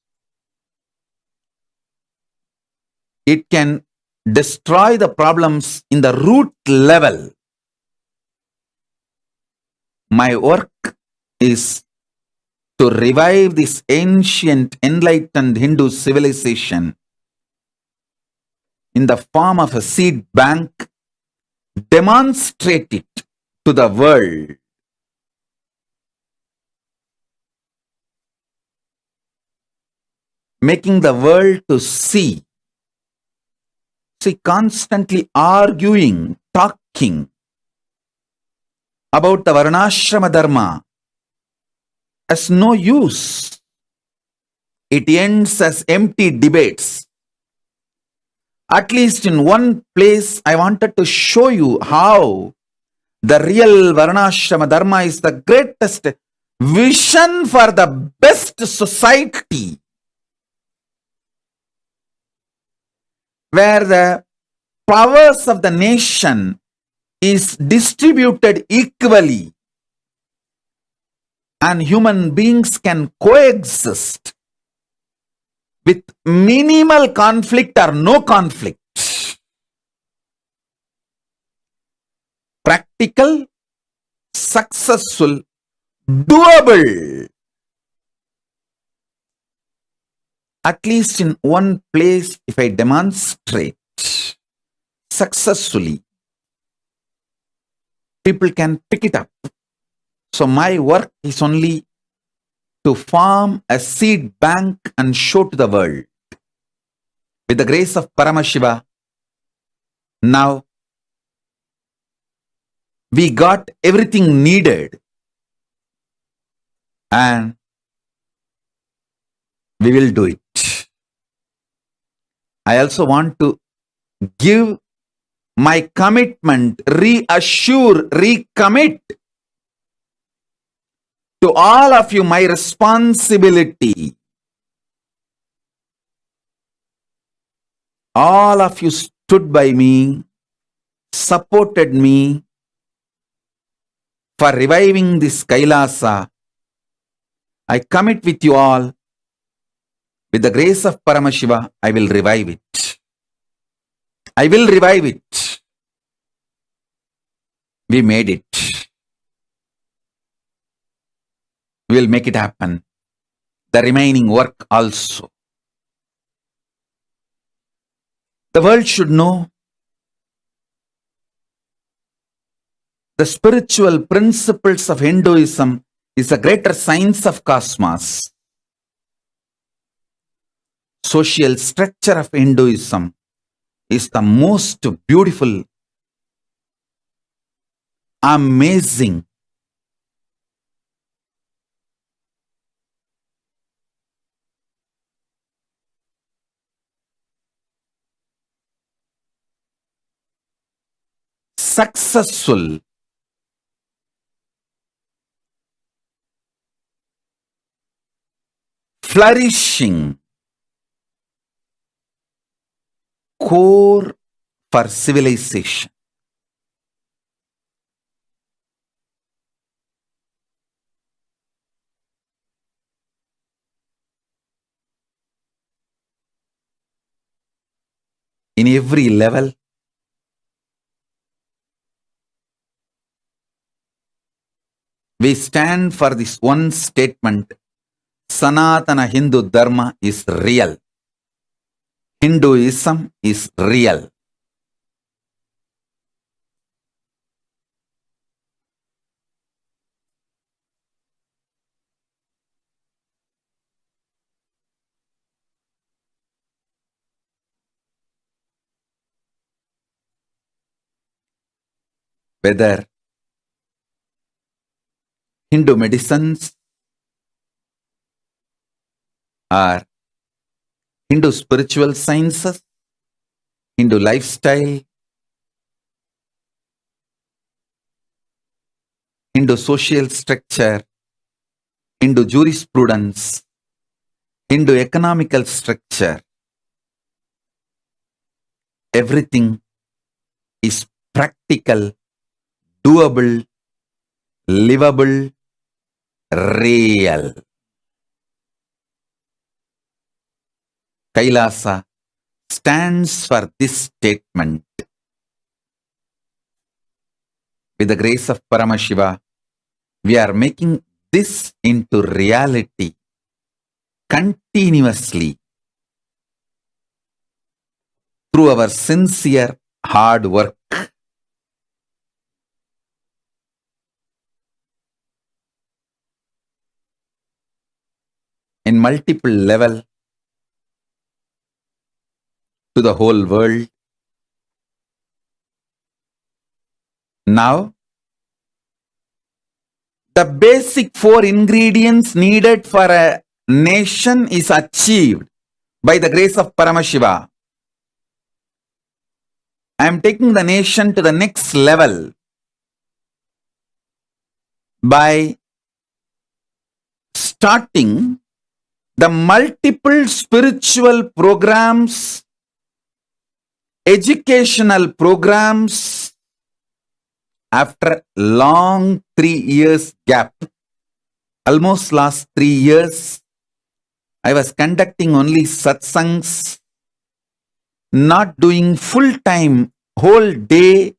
it can destroy the problems in the root level. My work is to revive this ancient enlightened Hindu civilization in the form of a seed bank, demonstrate it to the world. Making the world to see, constantly arguing, talking about the Varnashrama Dharma has no use. It ends as empty debates. At least in one place, I wanted to show you how the real Varnashrama Dharma is the greatest vision for the best society, where the powers of the nation is distributed equally and human beings can coexist with minimal conflict or no conflict. Practical, successful, doable. At least in one place, if I demonstrate successfully, people can pick it up. So my work is only to form a seed bank and show to the world. With the grace of Paramashiva, now we got everything needed and we will do it. I also want to give my commitment, reassure, recommit to all of you my responsibility. All of you stood by me, supported me for reviving this Kailasa. I commit with you all. With the grace of Paramashiva, I will revive it. I will revive it. We made it. we will make it happen. The remaining work also. The world should know the spiritual principles of Hinduism is a greater science of cosmos. Social structure of Hinduism is the most beautiful, amazing, successful, flourishing core for civilization. In every level, we stand for this one statement: Sanatana Hindu Dharma is real. Hinduism is real. Whether Hindu medicines or Hindu spiritual sciences, Hindu lifestyle, Hindu social structure, Hindu jurisprudence, Hindu economical structure, everything is practical, doable, livable, real. Kailasa stands for this statement. With the grace of Paramashiva, we are making this into reality continuously through our sincere hard work. In multiple level to the whole world. Now, the basic 4 ingredients needed for a nation is achieved by the grace of Paramashiva. I am taking the nation to the next level by starting the multiple spiritual programs, educational programs after long 3 years gap. Almost last 3 years, I was conducting only satsangs, not doing full-time, whole day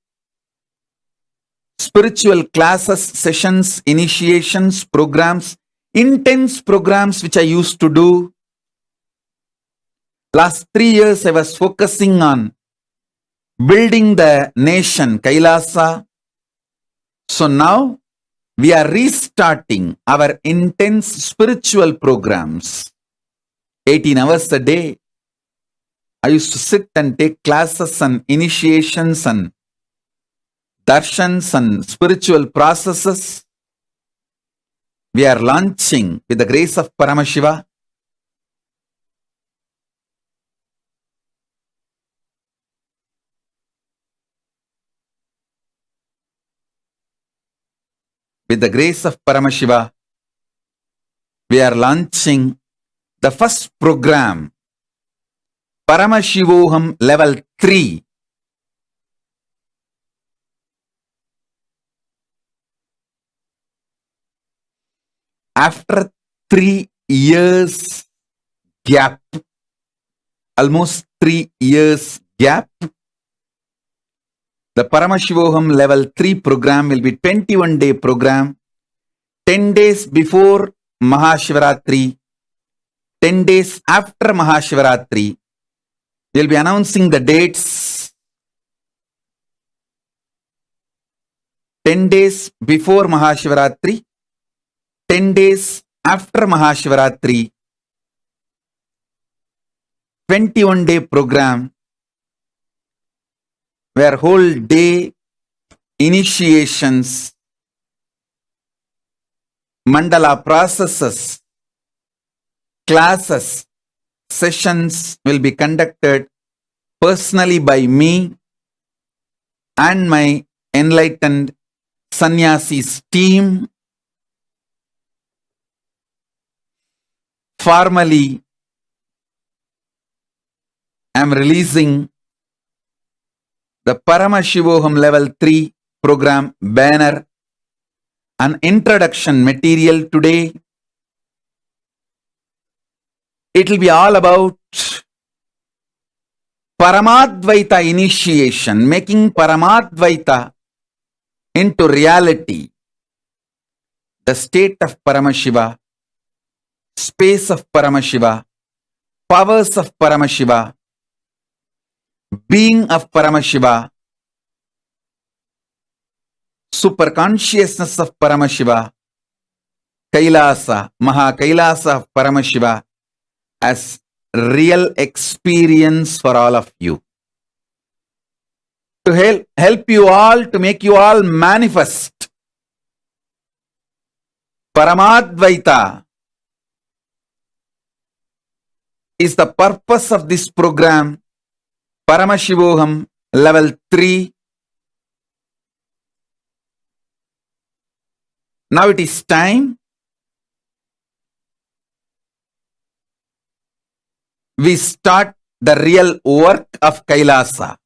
spiritual classes, sessions, initiations, programs, intense programs which I used to do. Last 3 years I was focusing on building the nation, Kailasa. So now we are restarting our intense spiritual programs. 18 hours a day. I used to sit and take classes and initiations and darshans and spiritual processes. We are launching with the grace of Paramashiva. With the grace of Paramashiva, we are launching the first program, Paramashivoham level 3. After 3 years gap, almost 3 years gap, the Paramashivoham level 3 program will be 21-day program. 10 days before Mahashivaratri, 10 days after Mahashivaratri. We'll be announcing the dates. 10 days before Mahashivaratri, 10 days after Mahashivaratri, 21-day program where whole day initiations, mandala processes, classes, sessions will be conducted personally by me and my Enlightened Sannyasis team. Formally, I am releasing the Paramashivoham Level 3 program banner, an introduction material today. It will be all about Paramadvaita initiation, making Paramadvaita into reality. The state of Paramashiva, space of Paramashiva, powers of Paramashiva, being of Paramashiva, super consciousness of Paramashiva, Kailasa, Maha Kailasa of Paramashiva as real experience for all of you. To help you all, to make you all manifest Paramadvaita is the purpose of this program, Paramashivoham Level 3. Now it is time we start the real work of Kailasa.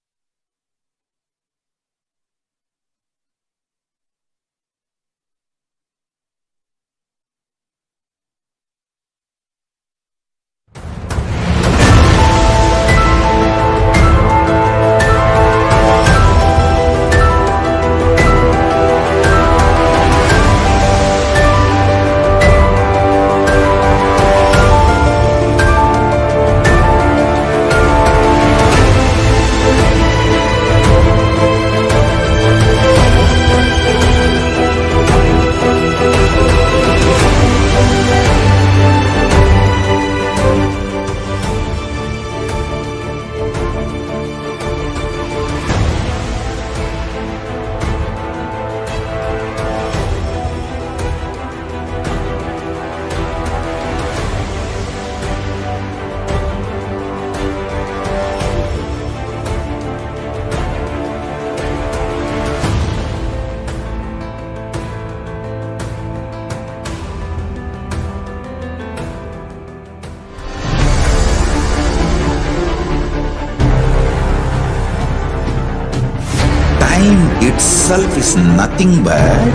Itself is nothing but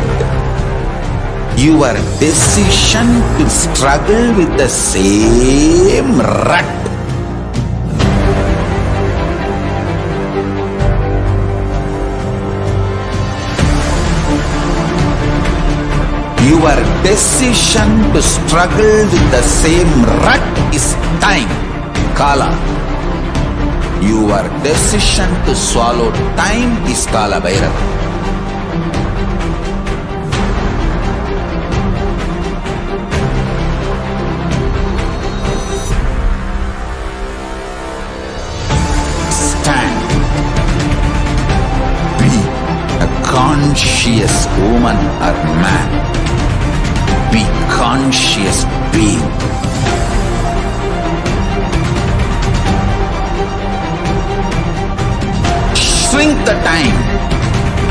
your decision to struggle with the same rut. Your decision to struggle with the same rut is time, Kala. Your decision to swallow time is Kala Bhairava. Stand. Be a conscious woman or man. Be conscious being. Shrink the time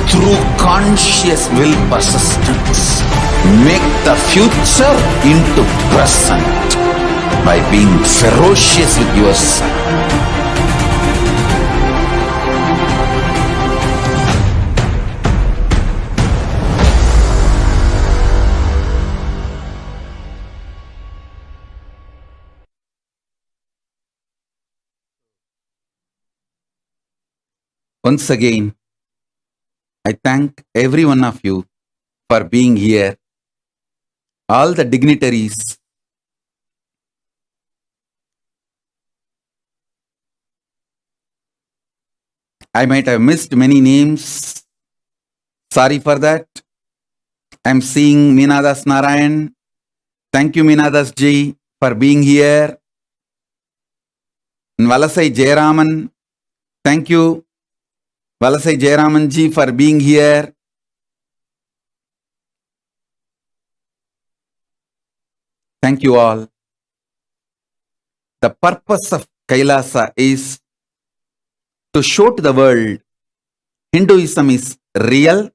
through conscious will persistence. Make the future into present by being ferocious with yourself. Once again, I thank every one of you for being here all the dignitaries. I might have missed many names. Sorry for that. I'm seeing Meenadas Narayan. Thank you, Meenadas ji, for being here. Valasai Jayaraman. Thank you, Valasai Jayaraman ji, for being here. Thank you all. The purpose of Kailasa is to show to the world Hinduism is real.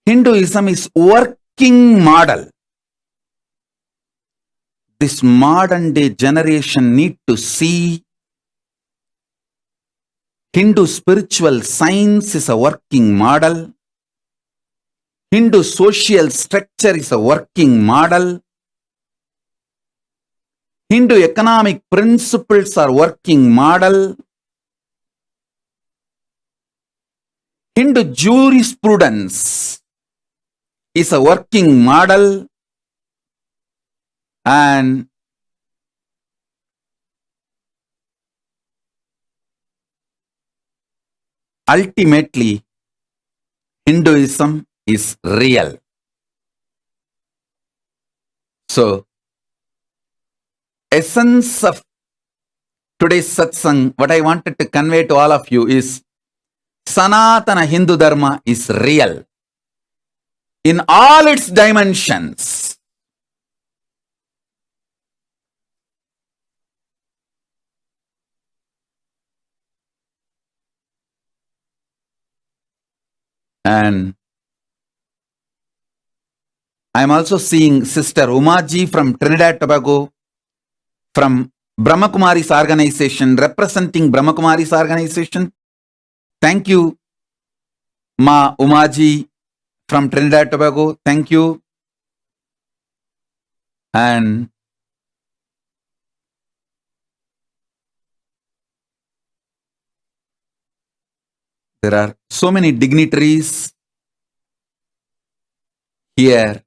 Hinduism is working model. This modern day generation need to see Hindu spiritual science is a working model. Hindu social structure is a working model. Hindu economic principles are working model. Hindu jurisprudence is a working model, and ultimately Hinduism is real. So, essence of today's satsang, what I wanted to convey to all of you is Sanatana Hindu Dharma is real in all its dimensions. And I am also seeing Sister Umaji from Trinidad Tobago, from Brahmakumari's organization, representing Brahmakumari's organization. Thank you, Ma Umaji from Trinidad Tobago. Thank you. And there are so many dignitaries here.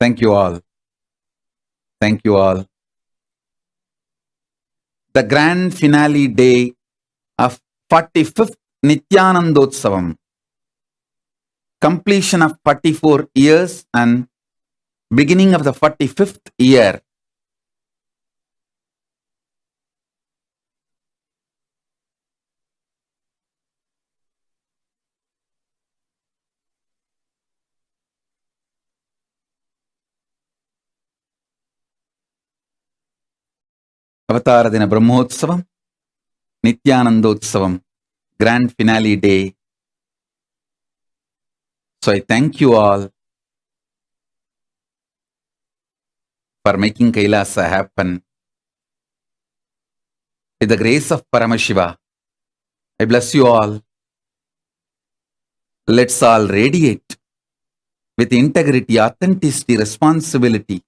Thank you all. Thank you all. The grand finale day of 45th Nithyanandotsavam, completion of 44 years and beginning of the 45th year. Avatara Dina Brahmotsavam, Nithyanandotsavam, grand finale day. So I thank you all for making Kailasa happen. With the grace of Paramashiva, I bless you all. Let's all radiate with integrity, authenticity, responsibility,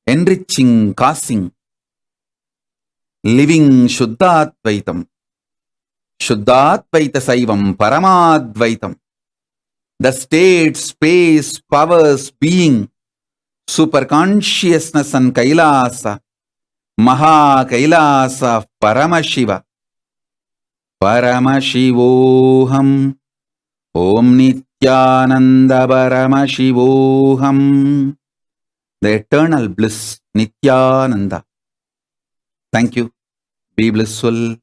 enriching, causing, living Shuddhadvaitam, Shuddhadvaita Saivam, Paramadvaitam, the state, space, powers, being, super consciousness and Kailasa, Maha Kailasa, Paramashiva, Paramashivoham, Om Nithyananda Paramashivoham, the eternal bliss, Nithyananda. Thank you. Be blissful.